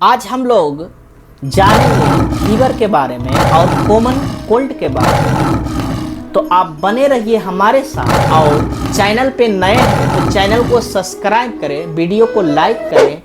आज हम लोग जानेंगे फीवर के बारे में और कॉमन कोल्ड के बारे में। तो आप बने रहिए हमारे साथ और चैनल पे नए हैं तो चैनल को सब्सक्राइब करें, वीडियो को लाइक करें।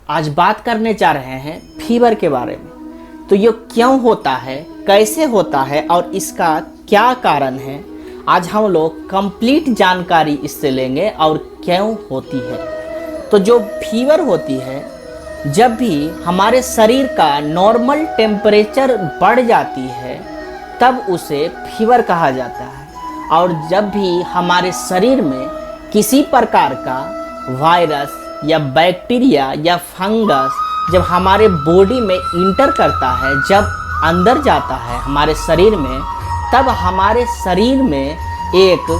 आज बात करने जा रहे हैं फीवर के बारे में। तो ये क्यों होता है, कैसे होता है और इसका क्या कारण है, आज हम लोग कंप्लीट जानकारी इससे लेंगे और क्यों होती है। तो जो फीवर होती है, जब भी हमारे शरीर का नॉर्मल टेम्परेचर बढ़ जाती है तब उसे फीवर कहा जाता है। और जब भी हमारे शरीर में किसी प्रकार का वायरस या बैक्टीरिया या फंगस जब हमारे बॉडी में इंटर करता है, जब अंदर जाता है हमारे शरीर में, तब हमारे शरीर में एक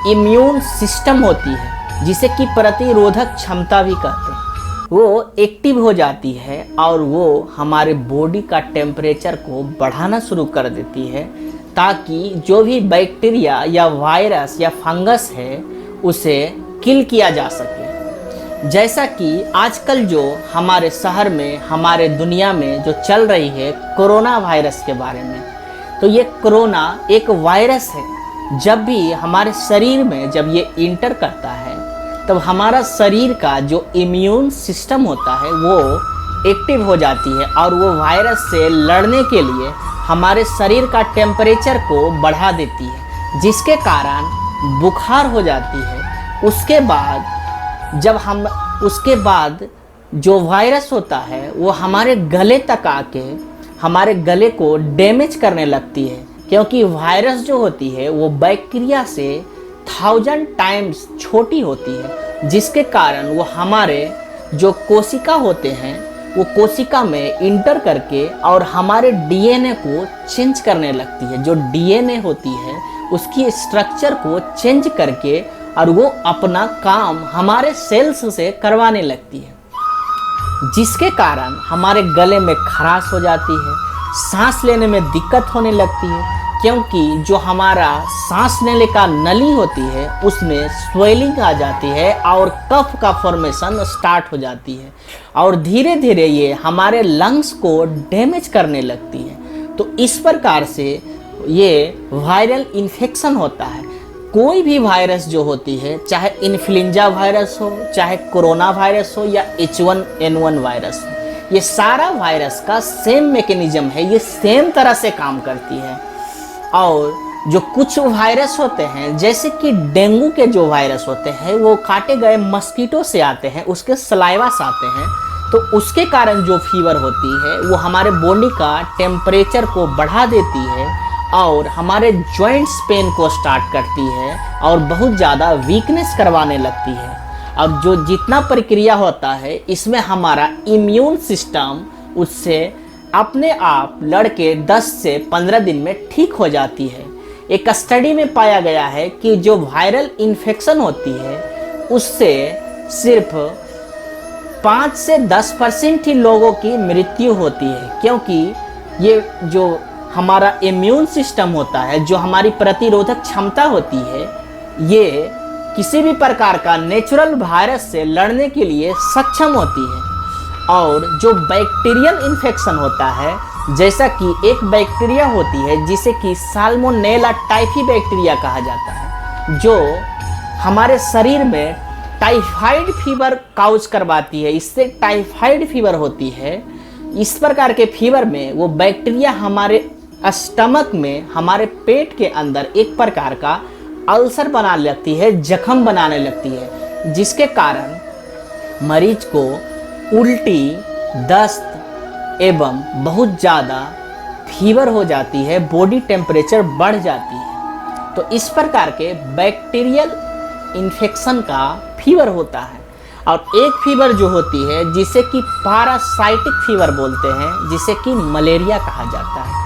इम्यून सिस्टम होती है जिसे कि प्रतिरोधक क्षमता भी कहते हैं। वो एक्टिव हो जाती है और वो हमारे बॉडी का टेम्परेचर को बढ़ाना शुरू कर देती है ताकि जो भी बैक्टीरिया या वायरस या फंगस है उसे किल किया जा सके। जैसा कि आजकल जो हमारे शहर में, हमारे दुनिया में जो चल रही है कोरोना वायरस के बारे में, तो ये कोरोना एक वायरस है। जब भी हमारे शरीर में जब ये इंटर करता है तब हमारा शरीर का जो इम्यून सिस्टम होता है वो एक्टिव हो जाती है और वो वायरस से लड़ने के लिए हमारे शरीर का टेम्परेचर को बढ़ा देती है, जिसके कारण बुखार हो जाती है। उसके बाद जो वायरस होता है वो हमारे गले तक आके हमारे गले को डैमेज करने लगती है, क्योंकि वायरस जो होती है वो बैक्टीरिया से 1000 टाइम्स छोटी होती है, जिसके कारण वो हमारे जो कोशिका होते हैं वो कोशिका में इंटर करके और हमारे डीएनए को चेंज करने लगती है। जो डीएनए होती है उसकी स्ट्रक्चर को चेंज करके और वो अपना काम हमारे सेल्स से करवाने लगती है, जिसके कारण हमारे गले में खराश हो जाती है, सांस लेने में दिक्कत होने लगती है, क्योंकि जो हमारा सांस लेने का नली होती है उसमें स्वेलिंग आ जाती है और कफ का फॉर्मेशन स्टार्ट हो जाती है और धीरे धीरे ये हमारे लंग्स को डैमेज करने लगती है। तो इस प्रकार से ये वायरल इन्फेक्शन होता है। कोई भी वायरस जो होती है, चाहे इन्फ्लुएंजा वायरस हो, चाहे कोरोना वायरस हो या H1N1 वायरस हो, ये सारा वायरस का सेम मैकेनिज्म है, ये सेम तरह से काम करती है। और जो कुछ वायरस होते हैं, जैसे कि डेंगू के जो वायरस होते हैं वो काटे गए मस्कीटो से आते हैं, उसके सलाइवा से आते हैं, तो उसके कारण जो फीवर होती है वो हमारे बॉडी का टेम्परेचर को बढ़ा देती है और हमारे जॉइंट्स पेन को स्टार्ट करती है और बहुत ज़्यादा वीकनेस करवाने लगती है। अब जो जितना प्रक्रिया होता है इसमें हमारा इम्यून सिस्टम उससे अपने आप लड़के 10 से 15 दिन में ठीक हो जाती है। एक स्टडी में पाया गया है कि जो वायरल इन्फेक्शन होती है उससे सिर्फ 5 से 10% ही लोगों की मृत्यु होती है, क्योंकि ये जो हमारा इम्यून सिस्टम होता है, जो हमारी प्रतिरोधक क्षमता होती है, ये किसी भी प्रकार का नेचुरल वायरस से लड़ने के लिए सक्षम होती है। और जो बैक्टीरियल इन्फेक्शन होता है, जैसा कि एक बैक्टीरिया होती है जिसे कि साल्मोनेला टाइफी बैक्टीरिया कहा जाता है, जो हमारे शरीर में टाइफाइड फीवर काउज करवाती है, इससे टाइफाइड फीवर होती है। इस प्रकार के फीवर में वो बैक्टीरिया हमारे स्टमक में, हमारे पेट के अंदर एक प्रकार का अल्सर बना लगती है, जख्म बनाने लगती है, जिसके कारण मरीज को उल्टी, दस्त एवं बहुत ज़्यादा फीवर हो जाती है, बॉडी टेम्परेचर बढ़ जाती है। तो इस प्रकार के बैक्टीरियल इन्फेक्शन का फीवर होता है। और एक फीवर जो होती है जिसे कि पैरासाइटिक फीवर बोलते हैं, जिसे कि मलेरिया कहा जाता है।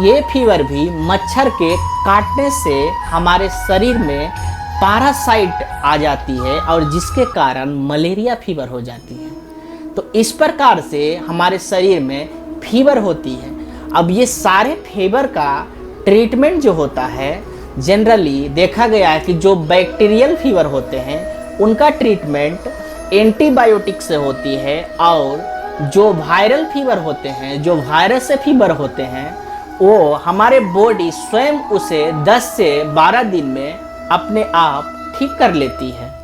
ये फीवर भी मच्छर के काटने से हमारे शरीर में पैरासाइट आ जाती है और जिसके कारण मलेरिया फीवर हो जाती है। तो इस प्रकार से हमारे शरीर में फीवर होती है। अब ये सारे फीवर का ट्रीटमेंट जो होता है, जनरली देखा गया है कि जो बैक्टीरियल फीवर होते हैं उनका ट्रीटमेंट एंटीबायोटिक से होती है, और जो वायरल फीवर होते हैं, जो वायरस से फीवर होते हैं, वो हमारे बॉडी स्वयं उसे 10 से 12 दिन में अपने आप ठीक कर लेती है।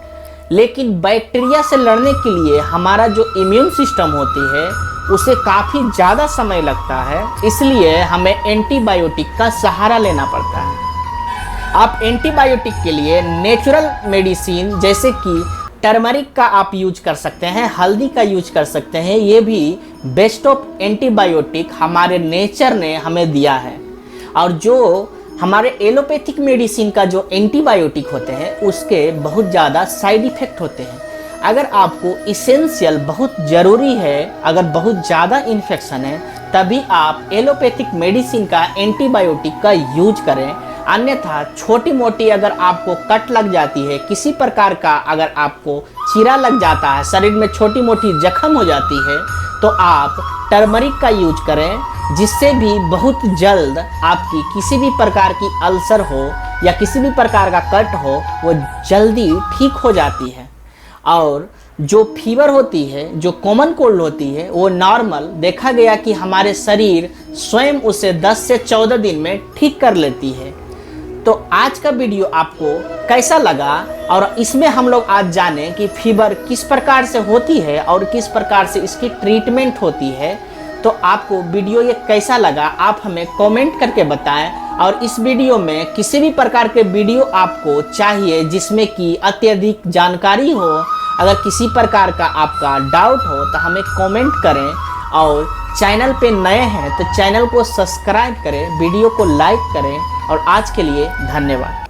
लेकिन बैक्टीरिया से लड़ने के लिए हमारा जो इम्यून सिस्टम होती है उसे काफ़ी ज़्यादा समय लगता है, इसलिए हमें एंटीबायोटिक का सहारा लेना पड़ता है। आप एंटीबायोटिक के लिए नेचुरल मेडिसिन जैसे कि टर्मरिक का आप यूज कर सकते हैं, हल्दी का यूज कर सकते हैं। ये भी बेस्ट ऑफ एंटीबायोटिक हमारे नेचर ने हमें दिया है। और जो हमारे एलोपैथिक मेडिसिन का जो एंटीबायोटिक होते हैं उसके बहुत ज़्यादा साइड इफ़ेक्ट होते हैं। अगर आपको इसेंशियल बहुत ज़रूरी है, अगर बहुत ज़्यादा इन्फेक्शन है, तभी आप एलोपैथिक मेडिसिन का एंटीबायोटिक का यूज करें। अन्यथा छोटी मोटी अगर आपको कट लग जाती है, किसी प्रकार का अगर आपको चीरा लग जाता है, शरीर में छोटी मोटी जख्म हो जाती है, तो आप टर्मरिक का यूज करें, जिससे भी बहुत जल्द आपकी किसी भी प्रकार की अल्सर हो या किसी भी प्रकार का कट हो वो जल्दी ठीक हो जाती है। और जो फीवर होती है, जो कॉमन कोल्ड होती है, वो नॉर्मल देखा गया कि हमारे शरीर स्वयं उसे 10 से 14 दिन में ठीक कर लेती है। तो आज का वीडियो आपको कैसा लगा, और इसमें हम लोग आज जाने कि फीवर किस प्रकार से होती है और किस प्रकार से इसकी ट्रीटमेंट होती है। तो आपको वीडियो ये कैसा लगा आप हमें कमेंट करके बताएं। और इस वीडियो में किसी भी प्रकार के वीडियो आपको चाहिए जिसमें कि अत्यधिक जानकारी हो, अगर किसी प्रकार का आपका डाउट हो तो हमें कमेंट करें। और चैनल पे नए हैं तो चैनल को सब्सक्राइब करें, वीडियो को लाइक करें। और आज के लिए धन्यवाद।